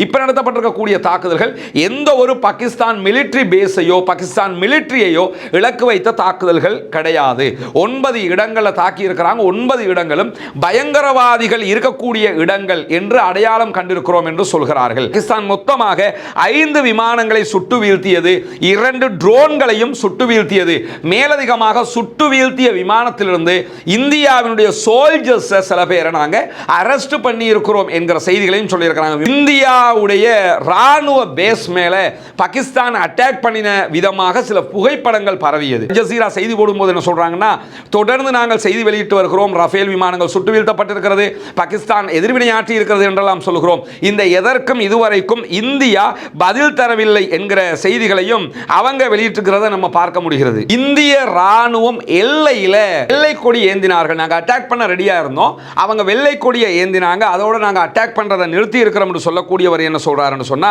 இப்ப நடத்தப்பட்டிருக்கக்கூடிய தாக்குதல்கள் எந்த ஒரு பாகிஸ்தான் மிலிட்டரி பேஸையோ பாகிஸ்தான் மிலிட்டரியையோ இலக்கு வைத்த தாக்குதல்கள் கிடையாது. 9 இடங்களை தாக்கி இருக்கிறாங்க. 9 இடங்களும் பயங்கரவாதிகள் இருக்கக்கூடிய இடங்கள் என்று அடையாளம் கண்டிருக்கிறோம் என்று சொல்கிறார்கள். பாகிஸ்தான் மொத்தமாக 5 விமானங்களை சுட்டு வீழ்த்தியது, 2 ட்ரோன்களையும் சுட்டு வீழ்த்தியது. மேலதிகமாக சுட்டு வீழ்த்திய விமானத்திலிருந்து இந்தியாவினுடைய சோல்ஜர்ஸ் சில பேரை நாங்க அரெஸ்ட் பண்ணி இருக்கிறோம் என்கிற செய்திகளையும் சொல்லியிருக்கிறாங்க. இந்தியா ராணுவ பேஸ் மேல பாகிஸ்தான் அட்டாக் பண்ணின விதமாக சில புகைப்படங்கள் பரவியது. ஜசீரா செய்தி போடும்போது என்ன சொல்றாங்கன்னா, தொடர்ந்து நாங்கள் செய்தி வெளியிட்டு வருகிறோம், ரஃபேல் விமானங்கள் சுட்டு வீழ்த்தப்பட்டிருக்கிறது, பாகிஸ்தான் எதிர்வினையாற்றி இருக்கிறது என்றெல்லாம் சொல்கிறோம். இந்த எதற்கும் இதுவரைக்கும் இந்தியா பதில் தரவில்லை என்கிற செய்திகளையும் அவங்க வெளியிட்டிருக்கிறத நம்ம பார்க்க முடிகிறது. இந்திய ராணுவம் எல்லையில வெள்ளை கொடி ஏந்தினார்கள். நாங்க அட்டாக் பண்ண ரெடியா இருந்தோம், அவங்க வெள்ளை கொடியை ஏந்தினாங்க, அதோட நாங்க அட்டாக் பண்றதை நிறுத்தி இருக்கிறோம் என்று சொல்லக்கூடிய என்ன சொல்றாருன்னு சொன்னா,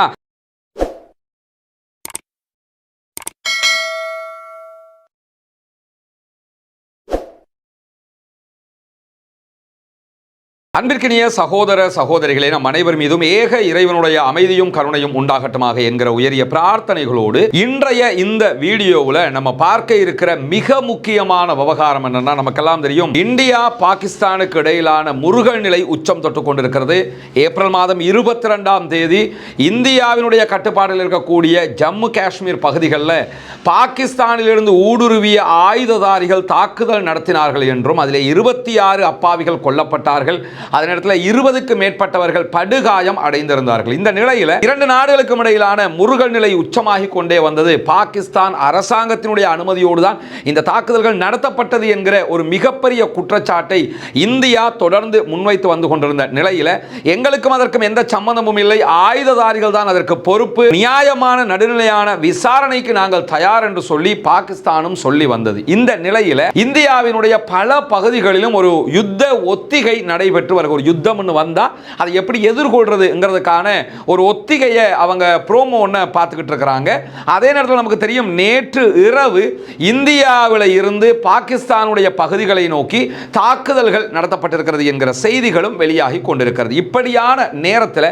அன்பிற்கினிய சகோதர சகோதரிகளே, நம் அனைவர் மீதும் ஏக இறைவனுடைய அமைதியும் கருணையும் உண்டாகட்டுமாக என்கிற உயரிய பிரார்த்தனைகளோடு இன்றைய இந்த வீடியோவில் நம்ம பார்க்க இருக்கிற மிக முக்கியமான விவகாரம் என்னன்னா, நமக்கெல்லாம் தெரியும், இந்தியா பாகிஸ்தானுக்கு இடையிலான முருகல் நிலை உச்சம் தொட்டு கொண்டிருக்கிறது. ஏப்ரல் மாதம் 22ஆம் தேதி இந்தியாவினுடைய கட்டுப்பாட்டில் இருக்கக்கூடிய ஜம்மு காஷ்மீர் பகுதிகளில் பாகிஸ்தானிலிருந்து ஊடுருவிய ஆயுததாரிகள் தாக்குதல் நடத்தினார்கள் என்றும் அதில் 26 அப்பாவிகள் கொல்லப்பட்டார்கள். அதே நேரத்தில் 20க்கு மேற்பட்டவர்கள் படுகாயம் அடைந்திருந்தார்கள். இந்த நிலையில் 2 நாடுகளுக்கும் இடையிலான முருகல் நிலை உச்சமாகி கொண்டே வந்தது. பாகிஸ்தான் அரசாங்கத்தினுடைய அனுமதியோடு தான் இந்த தாக்குதல்கள் நடத்தப்பட்டது என்கிற ஒரு மிகப்பெரிய குற்றச்சாட்டை இந்தியா தொடர்ந்து முன்வைத்து வந்து கொண்டிருந்த நிலையில், எங்களுக்கும் அதற்கும் எந்த சம்பந்தமும் இல்லை, ஆயுததாரிகள் தான் அதற்கு பொறுப்பு, நியாயமான நடுநிலையான விசாரணைக்கு நாங்கள் தயார் என்று சொல்லி பாகிஸ்தானும் சொல்லி வந்தது. இந்த நிலையில் இந்தியாவினுடைய பல பகுதிகளிலும் ஒரு யுத்த ஒத்திகை நடைபெற்று ஒரு யுத்தம் வந்தா அதை எப்படி எதிர்கொள்றதுங்கிறதுக்கான ஒரு ஒத்திகையை அவங்க ப்ரோமோ ஒன்று பார்த்துக்கிட்டு இருக்கிறாங்க. அதே நேரத்தில் நமக்கு தெரியும், நேற்று இரவு இந்தியாவில் இருந்து பாகிஸ்தானுடைய பகுதிகளை நோக்கி தாக்குதல்கள் நடத்தப்பட்டிருக்கிறது என்கிற செய்திகளும் வெளியாகி கொண்டிருக்கிறது. இப்படியான நேரத்தில்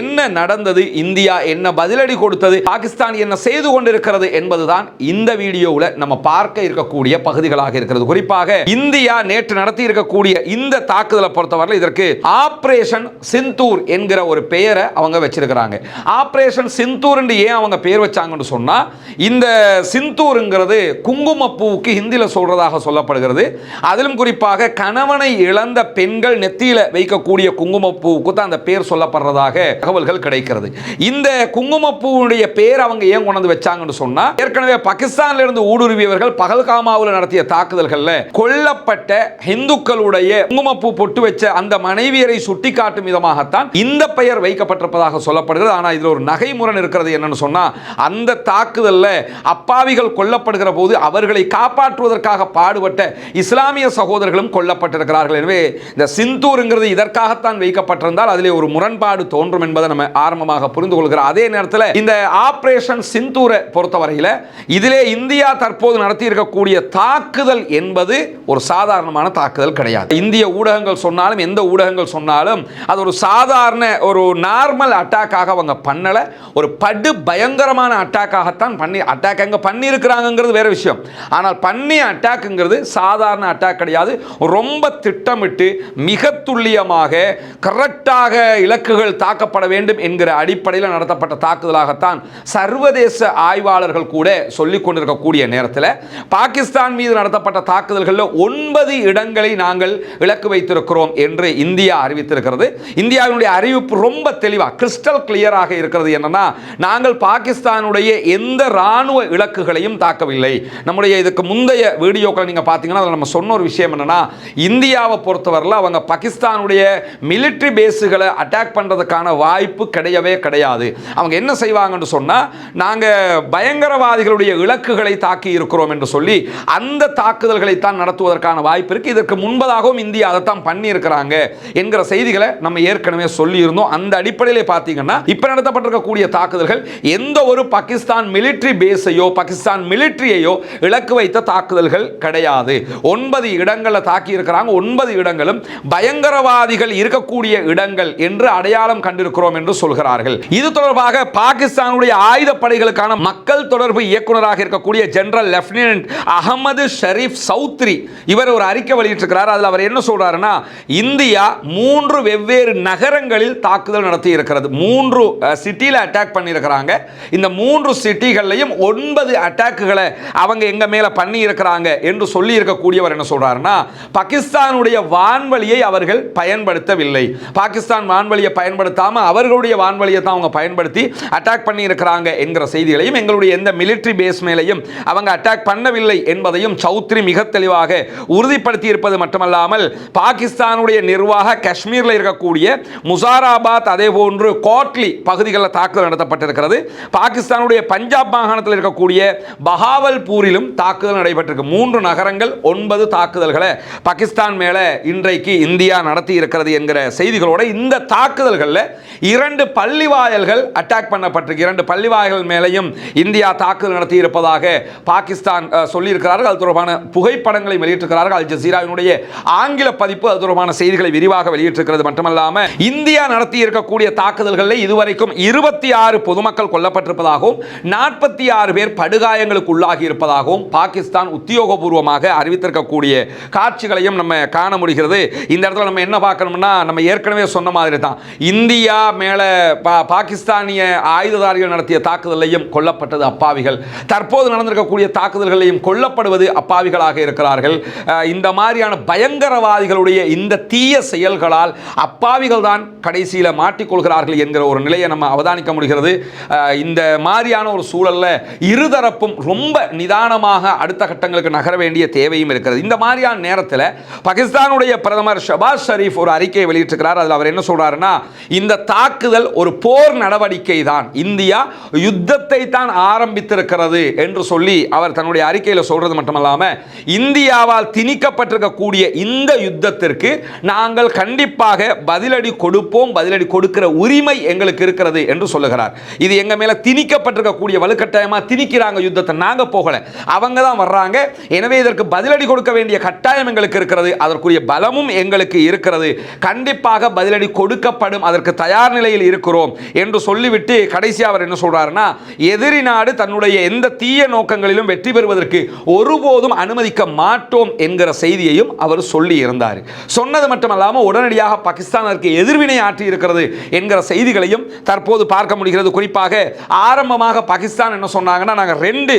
என்ன நடந்தது, இந்தியா என்ன பதிலடி கொடுத்தது, பாகிஸ்தான் என்ன செய்து கொண்டிருக்கிறது என்பதுதான் இந்த வீடியோவில் நம்ம பார்க்க இருக்கக்கூடிய பகுதிகளாக இருக்கிறது. குறிப்பாக இந்தியா நேற்று நடத்தி இருக்கக்கூடிய இந்த தாக்குதலை பொறுத்தவரை இதற்கு ஆபரேஷன் சிந்தூர் என்கிற ஒரு பெயரை அவங்க வச்சிருக்கிறாங்க. ஆபரேஷன் சிந்தூர் என்று ஏன் அவங்க பெயர் வச்சாங்கன்னு சொன்னா, இந்த சிந்தூர்ங்கிறது குங்குமப்பூவுக்கு ஹிந்தியில் சொல்றதாக சொல்லப்படுகிறது. அதிலும் குறிப்பாக கணவனை இழந்த பெண்கள் நெத்தியில வைக்கக்கூடிய குங்குமப்பூவுக்கு தான் அந்த பெயர் சொல்லப்படுறதாக தகவல்கள் கிடைக்கிறது. இந்த குங்குமப்பூவுடைய பெயர் அவங்க ஏன் கொண்டு வச்சாங்கன்னு சொன்னா, ஏற்கனவே பாகிஸ்தானில் இருந்து ஊடுருவியவர்கள் பகல்காமாவில் நடத்திய தாக்குதல்கள்ல கொல்லப்பட்ட இந்துக்களுடைய குங்குமப்பூ பொட்டு வச்ச அந்த மனைவியரை சுட்டிக்காட்டும் விதமாகத்தான் இந்த பெயர் வைக்கப்பட்டிருப்பதாக சொல்லப்படுகிறது. ஆனால் இதில் ஒரு நகைமுரண் இருக்கிறது. என்னன்னு சொன்னா, அந்த தாக்குதல்ல அப்பாவிகள் கொல்லப்படுகிற போது அவர்களை காப்பாற்றுவதற்காக பாடுபட்ட இஸ்லாமிய சகோதரர்களும் கொல்லப்பட்டிருக்கிறார்கள். எனவே இந்த சிந்தூர்ங்கிறது இதற்காகத்தான் வைக்கப்பட்டிருந்தால் அதிலே ஒரு முரண்பாடு தோன்றும் என்பதை நம்ம ஆரம்பமாக புரிந்து கொள்கிறோம். அதே நேரத்தில் இந்த ஆபரேஷன் சிந்தூரை பொறுத்தவரையில் இதிலே இந்தியா தற்போது நடத்தி இருக்கக்கூடிய தாக்குதல் என்பது ஒரு சாதாரணமான தாக்குதல் கிடையாது. இந்திய ஊடகங்கள் சொன்னாலும், எந்த ஊடகங்கள் சொன்னாலும், அது ஒரு சாதாரண ஒரு நார்மல் அட்டாக்காக அவங்க பண்ணல, ஒரு படு பயங்கரமான அட்டாக்காகத்தான் பண்ணி அட்டாக் அங்க பண்ணி இருக்கிறாங்கிறது வேற விஷயம். ஆனால் பண்ணி அட்டாக்ங்கிறது சாதாரண அட்டாக் கிடையாது. ரொம்ப திட்டமிட்டு மிக துல்லியமாக கரெக்டாக இலக்குகள் தாக்கப்பட வேண்டும் என்கிற அடிப்படையில் நடத்தப்பட்ட தாக்குதலாகத்தான் சர்வதேச ஆய்வாளர்கள் கூட சொல்லிக் கொண்டிருக்கக்கூடிய நேரத்தில் பாகிஸ்தான் மீது நடத்தப்பட்ட தாக்குதல்களில் 9 இடங்களை நாங்கள் இலக்கு வைத்திருக்கிறோம் என்று இந்தியா அறிவித்திருக்கிறது. இந்தியாவினுடைய அறிவிப்பு ரொம்ப தெளிவாக கிறிஸ்டல் கிளியராக இருக்கிறது. என்னன்னா, நாங்கள் பாகிஸ்தானுடைய எந்த ராணுவ இலக்குகளையும் தாக்கவில்லை. நம்முடைய இதுக்கு முந்தைய வீடியோக்களை நீங்க பார்த்தீங்கன்னா அதில் நம்ம சொன்ன ஒரு விஷயம் என்னன்னா, இந்தியாவை பொறுத்தவரையில் அவங்க பாகிஸ்தானுடைய மிலிட்டரி பேஸுகளை அட்டாக் பண்றதுக்கான வாய்ப்பு கிடையவே கிடையாது. அவங்க என்ன செய்வாங்கன்னு சொன்னா, நாங்க பயங்கரவாதிகளுடைய இலக்குகளை தாக்கி இருக்கிறோம் என்று சொல்லி அந்த தாக்குதல்களை தான் நடத்துவதற்கான வாய்ப்பு இருக்கு. இதற்கு முன்பதாகவும் இந்தியா அதை தான் பண்ணி இருக்கிறாங்க. என்கிற செய்திகளை நம்ம ஏற்கனவே சொல்லி இருந்தோம். அந்த அடிப்படையில் பார்த்தீங்கன்னா இப்ப நடத்தப்பட்டிருக்கக்கூடிய தாக்குதல்கள் எந்த ஒரு பாகிஸ்தான் மிலிட்டரி பேஸையோ பாகிஸ்தான் மிலிட்டரியையோ இலக்கு வைத்த தாக்குதல்கள் கிடையாது. 9 இடங்களில் தாக்கி இருக்கிறாங்க. 9 இடங்களும் பயங்கரவாதிகள் இருக்கக்கூடிய இடங்கள் என்று அடையாளம் கண்டிருக்கிறோம் என்று சொல்கிறார்கள். இது தொடர்பாக பாகிஸ்தானுடைய ஆயுதப்படைகளுக்கான மக்கள் தொடர்பு இயக்குநராக இருக்கக்கூடிய ஜெனரல் லெப்டினன்ட் அகமது ஷரீப் சௌத்ரி இவர் ஒரு அறிக்கை வெளியிட்டிருக்கிறார். அதில் அவர் என்ன சொல்றாருன்னா, இந்தியா 3 வெவ்வேறு நகரங்களில் தாக்குதல் நடத்தி இருக்கிறது. 3 சிட்டியில் அட்டாக் பண்ணியிருக்கிறாங்க. இந்த 3 சிட்டிகள்லையும் 9 அட்டாக்குகளை அவங்க எங்க மேல பண்ணி இருக்கிறாங்க என்று சொல்லி இருக்கக்கூடியவர் என்ன சொல்றாருன்னா, பாகிஸ்தானுடைய வான்வழியை அவர்கள் பயன்படுத்தவில்லை. பாகிஸ்தான் வான்வழியை பயன்படுத்தாம அவர்களுடைய வான்வழியை தான் அவங்க பயன்படுத்தி அட்டாக் பண்ணி இருக்கிறாங்க என்கிற செய்திகளையும், எங்களுடைய எந்த மிலிட்டரி பேஸ் மேலையும் அவங்க அட்டாக் பண்ணவில்லை என்பதையும் சௌத்ரி மிக தெளிவாக உறுதிப்படுத்தி இருப்பது மட்டுமல்லாமல், பாகிஸ்தானுடைய நிர்வாக காஷ்மீரில் இருக்கக்கூடிய முசாராபாத் அதே போன்று கோட்லி பகுதிகளில் தாக்குதல் நடத்தப்பட்டிருக்கிறது. பாகிஸ்தானுடைய பஞ்சாப் மாகாணத்தில் இருக்கக்கூடிய பஹாவல்பூரிலும் தாக்குதல் நடைபெற்றிருக்கு. 3 நகரங்கள் 9 தாக்குதல்களை பாகிஸ்தான் மேல இன்றைக்கு இந்தியா நடத்தி இருக்கிறது என்கிற செய்திகளோட இந்த தாக்குதல்களில் 2 பள்ளிவாயல்கள் அட்டாக் பண்ணப்பட்டிருக்கு. 2 பள்ளிவாயல்கள் மேலையும் இந்தியா தாக்குதல் நடத்தி இருப்பதாக பாகிஸ்தான் சொல்லியிருக்கிறார்கள். அது தொடர்பான புகைப்படங்களை வெளியிட்டிருக்கிறார்கள். அல் ஜசீராவினுடைய ஆங்கில பதிப்பு அது தொடர்பான செய்திகளை விரிவாக வெளியிட்டிருக்கிறது. மட்டுமல்லாமல் இந்தியா நடத்தி இருக்கக்கூடிய தாக்குதல்களில் இதுவரைக்கும் 26 பொதுமக்கள் கொல்லப்பட்டிருப்பதாகவும் 46 பேர் படுகாயங்களுக்கு உள்ளாகி இருப்பதாகவும் பாகிஸ்தான் உத்தியோகபூர்வமாக அறிவித்திருக்கக்கூடிய காட்சிகளையும் நம்ம காண முடிகிறது. இந்த இடத்துல நம்ம என்ன பார்க்கணும்னா, நம்ம ஏற்கனவே சொன்ன மாதிரி தான் இந்தியா மேல பாகிஸ்தானிய ஆயுததாரிகள் நடத்திய தாக்குதலையும் கொல்லப்பட்டது அப்பாவிகள். தற்போது நடந்திருக்கக்கூடிய தாக்குதல்களையும் கொல்லப்படுவது அப்பாவிகளாக இருக்கிறார்கள். இந்த மாதிரியான பயங்கரவாதிகளுடைய இந்த தீய செயல்களால் அப்பாவிகள் தான் கடைசியில் மாட்டிக்கொள்கிறார்கள் என்கிற ஒரு நிலையை நம்ம அவதானிக்க முடிகிறது. இந்த மாதிரியான ஒரு சூழல்ல இருதரப்பும் ரொம்ப நிதானமாக அடுத்த கட்டங்களுக்கு நகர வேண்டிய தேவையும் இருக்கிறது. இந்த மாதிரியான நேரத்தில் பாகிஸ்தானுடைய பிரதமர் ஷபாஸ் ஷரீப் ஒரு அறிக்கையை வெளியிட்டிருக்கிறார். அதில் அவர் என்ன சொல்றாருன்னா, இந்த தாக்குதல் ஒரு போர் நடவடிக்கை தான், இந்தியா யுத்தத்தை தான் ஆரம்பித்திருக்கிறது என்று சொல்லி அவர் தன்னுடைய அறிக்கையில் சொல்றது மட்டுமல்லாம, இந்தியாவால் திணிக்கப்பட்டிருக்கக்கூடிய இந்த யுத்தத்திற்கு நாங்கள் கண்டிப்பாக பதிலடி கொடுப்போம், பதிலடி கொடுக்கிற உரிமை எங்களுக்கு இருக்கிறது என்று சொல்லுகிறார். இது எங்க மேல திணிக்கப்பட்டிருக்கக்கூடிய வலுக்கட்டாயமா திணிக்கிறாங்க யுத்தத்தை, நாங்க போகல, அவங்க தான் வர்றாங்க. எனவே இதற்கு பதிலடி கொடுக்க வேண்டிய கட்டாயம் எங்களுக்கு இருக்கிறது, அதற்குரிய பலமும் எங்களுக்கு இருக்கிறது, கண்டிப்பாக பதிலடி கொடுக்கப்படும், அதற்கு தயார் நிலையில் இருக்கிறோம் என்று சொல்லிவிட்டு கடைசி அவர் என்ன சொல்றாருன்னா, எதிரி நாடு தன்னுடைய எந்த தீய நோக்கங்களிலும் வெற்றி பெறுவதற்கு ஒருபோதும் அனுமதிக்க மாட்டோம் என்கிற செய்தியையும் அவர் சொல்லி இருந்தார். சொன்னது மட்டுமல்லாமல் உடனடியாக பாகிஸ்தான் அதற்கு எதிர்வினை ஆற்றி இருக்கிறது என்கிற செய்திகளையும் தற்போது பார்க்க முடிகிறது. குறிப்பாக ஆரம்பமாக பாகிஸ்தான் என்ன சொன்னாங்கன்னா, நாங்கள் 2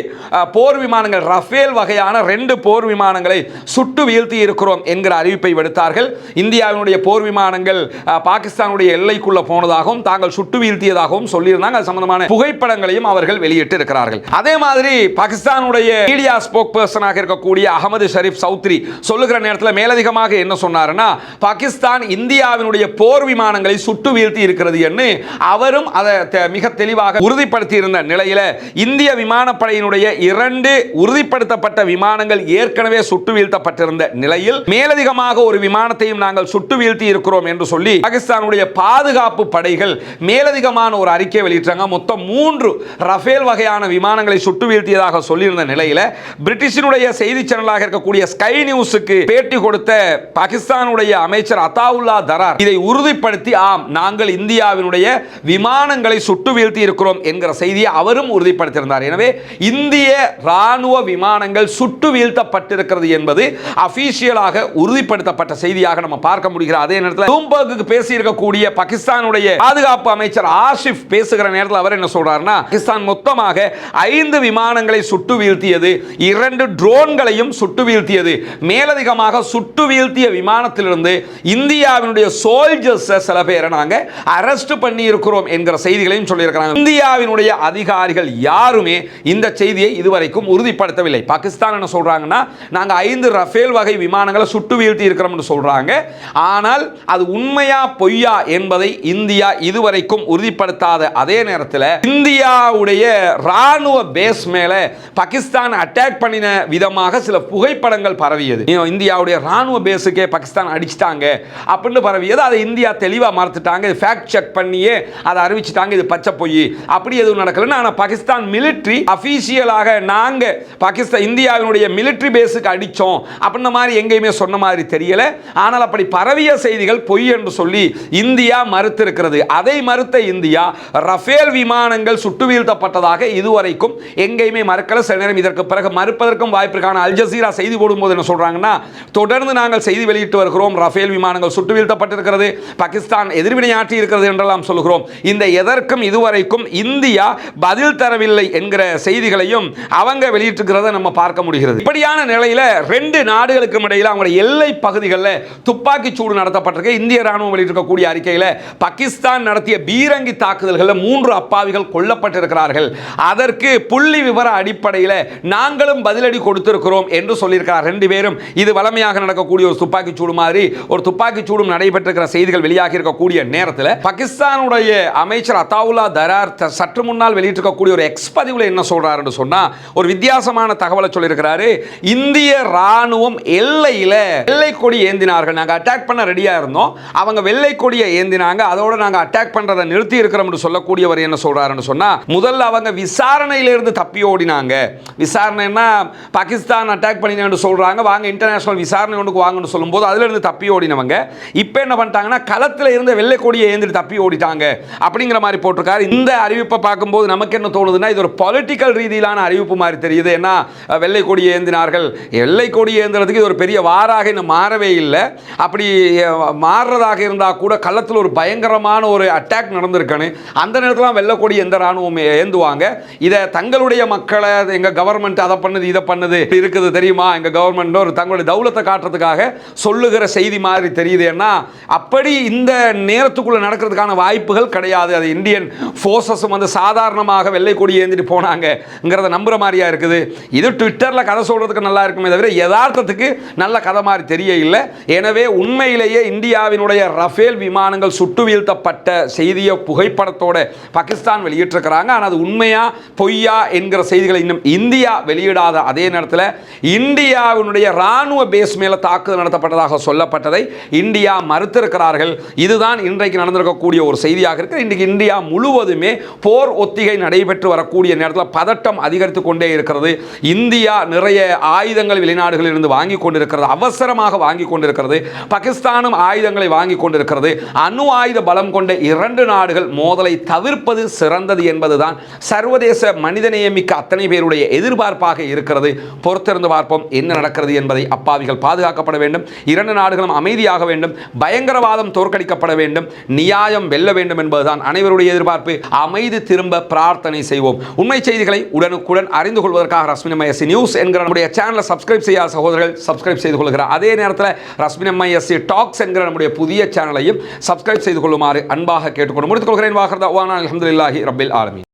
போர் விமானங்கள், ரஃபேல் வகையான 2 போர் விமானங்களை சுட்டு வீழ்த்தி இருக்கிறோம் என்கிற அறிவிப்பை விடுத்தார்கள். இந்தியாவினுடைய போர் விமானங்கள் பாகிஸ்தானுடைய எல்லைக்குள்ள போனதாகவும் தாங்கள் சுட்டு வீழ்த்தியதாகவும் சொல்லியிருந்தாங்க. அது சம்பந்தமான புகைப்படங்களையும் அவர்கள் வெளியிட்டு இருக்கிறார்கள். அதே மாதிரி பாகிஸ்தானுடைய மீடியா ஸ்போக் பர்சனாக இருக்கக்கூடிய அகமது ஷரீப் சௌத்ரி சொல்லுகிற நேரத்தில் மேலதிகமாக என்ன சொன்னார்னா, பாகிஸ்தான் இந்தியாவினுடைய போர் விமானங்களை சுட்டு வீழ்த்தி இருக்கிறது என்று அவரும் அதை மிக தெளிவாக உறுதிப்படுத்தி இருந்த நிலையில், இந்திய விமானப்படையினுடைய 2 உறுதிப்படுத்தப்பட்ட விமானங்கள் ஏற்கனவே சுட்டு வீழ்த்தப்பட்டிருந்த நிலையில் மேலதிகமாக ஒரு விமானத்தையும் நாங்கள் சுட்டு வீழ்த்தி இருக்கிறோம் என்று சொல்லி பாகிஸ்தானுடைய பாதுகாப்பு படைகள் மேலதிகமான ஒரு அறிக்கை வெளியிட்டாங்க. மொத்தம் 3 ரஃபேல் வகையான விமானங்களை சுட்டு வீழ்த்தியதாக சொல்லியிருந்த நிலையில், பிரிட்டிஷினுடைய செய்தி சேனலாக இருக்கக்கூடிய ஸ்கை நியூஸுக்கு பேட்டி கொடுத்த பாகிஸ்தானுடைய அமைச்சர் அத்தாவுல்லா தரார் இதை உறுதிப்படுத்தி, ஆம், நாங்கள் இந்தியாவினுடைய விமானங்களை சுட்டு வீழ்த்தி இருக்கிறோம் என்கிற செய்தியை அவரும் உறுதிப்படுத்தியிருந்தார். எனவே இந்திய ராணுவ விமானங்கள் சுட்டு வீழ்த்தப்பட்டிருக்கிறது என்பது அபிஷியலாக உறுதிப்படுத்தப்பட்ட செய்தியாக நம்ம பார்க்க முடிகிறது. அதே நேரத்தில் ப்ளூம்பர்க்கு பேசியிருக்கக்கூடிய பாகிஸ்தானுடைய பாதுகாப்பு அமைச்சர் ஆசிப் பேசுகிற நேரத்தில் அவர் என்ன சொல்றாருன்னா, பாகிஸ்தான் மொத்தமாக 5 விமானங்களை சுட்டு வீழ்த்தியது, 2 ட்ரோன்களையும் சுட்டு வீழ்த்தியது, மேலதிகமாக சுட்டு வீழ்த்திய விமானத்திலிருந்து இந்தியாவினுடைய சோல்ஜர்ஸ் சில பேரை நாங்க அரெஸ்ட் பண்ணி இருக்கிறோம் என்கிற செய்திகளையும் சொல்லியிருக்கிறாங்க. இந்தியாவினுடைய அதிகாரிகள் யாருமே இந்த செய்தியை இதுவரைக்கும் உறுதிப்படுத்தவில்லை. பாகிஸ்தான் என்ன சொல்றாங்கன்னா, நாங்க 5 ரஃபேல் வகை விமானங்களை சுட்டு வீழ்த்தி இருக்கிறோம் என்று சொல்றாங்க. ஆனால் அது உண்மையா பொய்யா என்பதை இந்தியா இதுவரைக்கும் உறுதிப்படுத்தாத அதே நேரத்தில் இந்தியாவுடைய ராணுவ பேஸ் மேல பாகிஸ்தான் அட்டாக் பண்ணின விதமாக சில புகைப்படங்கள் பரவியது. இந்தியாவுடைய ராணுவ பேஸுக்கே பாகிஸ்தான் அடிச்சிட்டாங்க அடிச்சிட்டாங்க அப்படின்னு பரவியது. அதை இந்தியா தெளிவாக மறுத்துட்டாங்க. இது ஃபேக்ட் செக் பண்ணியே அதை அறிவிச்சிட்டாங்க, இது பச்சை பொய், அப்படி எதுவும் நடக்கலன்னு. ஆனால் பாகிஸ்தான் மிலிட்ரி அஃபீஷியலாக நாங்கள் பாகிஸ்தான் இந்தியாவினுடைய மிலிட்ரி பேஸுக்கு அடித்தோம் அப்படின்ற மாதிரி எங்கேயுமே சொன்ன மாதிரி தெரியல. ஆனால் அப்படி பரவிய செய்திகள் பொய் என்று சொல்லி இந்தியா மறுத்திருக்கிறது. அதை மறுத்த இந்தியா ரஃபேல் விமானங்கள் சுட்டு வீழ்த்தப்பட்டதாக இதுவரைக்கும் எங்கேயுமே மறுக்கல. சில நேரம் இதற்கு பிறகு மறுப்பதற்கும் வாய்ப்பிற்கான அல் ஜசீரா செய்தி போடும்போது என்ன சொல்றாங்கன்னா, தொடர்ந்து நாங்கள் செய்தி வெளியிட்டு வருகிறோம், ரஃபேல் விமானங்கள் சுட்டு வீழ்த்தப்பட்டிருக்கிறது, பாகிஸ்தான் எதிர்வினையாற்றி இருக்கிறது என்றெல்லாம் சொல்கிறோம். இந்த எதற்கும் இதுவரைக்கும் இந்தியா பதில் தரவில்லை என்கிற செய்திகளையும் அவங்க வெளியிட்டிருக்கிறத நம்ம பார்க்க முடிகிறது. இப்படியான நிலையில ரெண்டு நாடுகளுக்கு இடையில அவங்க எல்லை பகுதிகளில் துப்பாக்கி சூடு நடத்தப்பட்டிருக்கு. இந்திய ராணுவம் வெளியிட்டிருக்கக்கூடிய அறிக்கையில் பாகிஸ்தான் நடத்திய பீரங்கி தாக்குதல்களில் 3 அப்பாவிகள் கொல்லப்பட்டிருக்கிறார்கள். அதற்கு புள்ளி விவர அடிப்படையில் நாங்களும் பதிலடி கொடுத்திருக்கிறோம் என்று சொல்லியிருக்கிறார். ரெண்டு பேரும் இது வளமையாக நடக்கக்கூடிய ஒரு துப்பாக்கி சூடு மாதிரி ஒரு துப்பாக்கி சூடும் நடைபெற்றிருக்கிற செய்திகள் வெளியாகி இருக்கக்கூடிய நேரத்தில் பாகிஸ்தானுடைய அமைச்சர் அத்தாவுல்லா தரார் சற்று முன்னால் வெளியிட்டிருக்கக்கூடிய ஒரு எக்ஸ் பதிவில் என்ன சொல்றாரு என்று சொன்னா, ஒரு வித்தியாசமான தகவலை சொல்லியிருக்கிறாரு. இந்திய ராணுவம் எல்லையில் வெள்ளை கொடி ஏந்தினார்கள், நாங்கள் அட்டாக் பண்ண ரெடியா இருந்தோம், அவங்க வெள்ளை கொடியை ஏந்தினாங்க, அதோட நாங்கள் அட்டாக் பண்றதை நிறுத்தி இருக்கிறோம் என்று சொல்லக்கூடியவர் என்ன சொல்றாருன்னு சொன்னா, முதல்ல அவங்க விசாரணையிலிருந்து தப்பி ஓடினாங்க. விசாரணைன்னா பாகிஸ்தான் அட்டாக் பண்ணினான்னு சொல்றாங்க, வாங்க இன்டர்நேஷனல் விசாரணை ஒன்றுக்கு வாங்கன்னு சொல்லும்போது அதுல இருந்து தப்பி ஓடினவங்க இப்போ என்ன பண்ணிட்டாங்கன்னா களத்தில் இருந்த வெள்ளை கொடியை ஏந்திட்டு தப்பி ஓடிட்டாங்க அப்படிங்கிற மாதிரி போட்டிருக்காரு. இந்த அறிவிப்பை பார்க்கும்போது நமக்கு என்ன தோணுதுன்னா, இது ஒரு பொலிட்டிக்கல் ரீதியிலான அறிவிப்பு மாதிரி தெரியுது. ஏன்னா வெள்ளை கொடியை ஏந்தினார்கள், வெள்ளை கொடியை ஏந்திரதுக்கு இது ஒரு பெரிய வாராக இன்னும் மாறவே இல்லை. அப்படி மாறுறதாக இருந்தால் கூட களத்தில் ஒரு பயங்கரமான ஒரு அட்டாக் நடந்திருக்கணும். அந்த நேரத்தில் வெள்ளை கொடி எந்த ராணுவம் ஏந்துவாங்க? இதை தங்களுடைய மக்களை எங்கள் கவர்மெண்ட் அதை பண்ணுது இதை பண்ணுது இருக்குது தெரியுமா, எங்கள் கவர்மெண்ட் ஒரு தங்களுடைய தௌலத்தை காட்டுறதுக்காக சொல்லுகிற செய்தி மாதிரி தெரியுது. ஏன்னா அப்படி இந்த நேரத்துக்குள்ள நடக்கிறதுக்கான வாய்ப்புகள் கிடையாது. அது இந்தியன் ஃபோர்ஸஸும் வந்து சாதாரணமாக வெள்ளை கொடி ஏந்திட்டு போனாங்கிறத நம்புற மாதிரியா இருக்குது. இது ட்விட்டரில் கதை சொல்றதுக்கு நல்லா இருக்குமே தவிர யதார்த்தத்துக்கு நல்ல கதை மாதிரி தெரிய இல்லை. எனவே உண்மையிலேயே இந்தியாவினுடைய ரஃபேல் விமானங்கள் சுட்டு வீழ்த்தப்பட்ட செய்தியை புகைப்படத்தோட பாகிஸ்தான் வெளியிட்டிருக்கிறாங்க. ஆனால் அது உண்மையா பொய்யா என்கிற செய்திகளை இன்னும் இந்தியா வெளியிடாத அதே நேரத்தில் இந்தியாவினுடைய ராணுவ பேஸ் மேல தாக்குதல் நடத்தப்பட்டதாக சொல்லப்பட்டதை இந்தியா மறுத்திருக்கிறார்கள். இதுதான் இன்றைக்கு நடந்திருக்கக்கூடிய ஒரு செய்தியாக இருக்கு. இன்றைக்கு இந்தியா முழுவதுமே போர் ஒத்திகை நடைபெற்று வரக்கூடிய நேரத்தில் பதட்டம் அதிகரித்து கொண்டே இருக்கிறது. இந்தியா நிறைய ஆயுதங்கள் வெளிநாடுகளில் இருந்து வாங்கி கொண்டிருக்கிறது, அவசரமாக வாங்கி கொண்டிருக்கிறது. பாகிஸ்தானும் ஆயுதங்களை வாங்கி கொண்டிருக்கிறது. அணு ஆயுத பலம் கொண்ட 2 நாடுகள் மோதலை தவிர்ப்பது சிறந்தது என்பதுதான் சர்வதேச மனிதநேயமிக்க அத்தனை பேருடைய எதிர்பார்ப்பாக இருக்கிறது. பொறுத்திருந்து பார்ப்போம் என்ன நடக்கிறது என்பதை. அப்பாவிகள் பாதுகாக்கப்பட வேண்டும், 2 நாடுகளும் அமைதியாக வேண்டும், பயங்கரவாதம் தோற்கடிக்கப்பட வேண்டும், நியாயம் வெல்ல வேண்டும் என்பதுதான் அனைவருடைய எதிர்பார்ப்பு. அமைதி திரும்ப பிரார்த்தனை செய்வோம். உண்மை செய்திகளை உடனுக்குடன் அறிந்து கொள்வதற்காக ரஸ்மினமயசி நியூஸ் என்கிற நம்முடைய சேனலை சப்ஸ்கிரைப் செய்யாத சகோதரர்கள் சப்ஸ்கிரைப் செய்து கொள்கிறார். அதே நேரத்தில் ரஸ்மினமயசி டாக்ஸ் என்கிற நம்முடைய புதிய சேனலையும் சப்ஸ்கிரைப் செய்து கொள்ளுமாறு அன்பாக கேட்டுக்கொண்டு முடித்துக் கொள்கிறேன். வாஹர்தா வானா அல்ஹம்துலில்லாஹி ரப்பில் ஆலமீன்.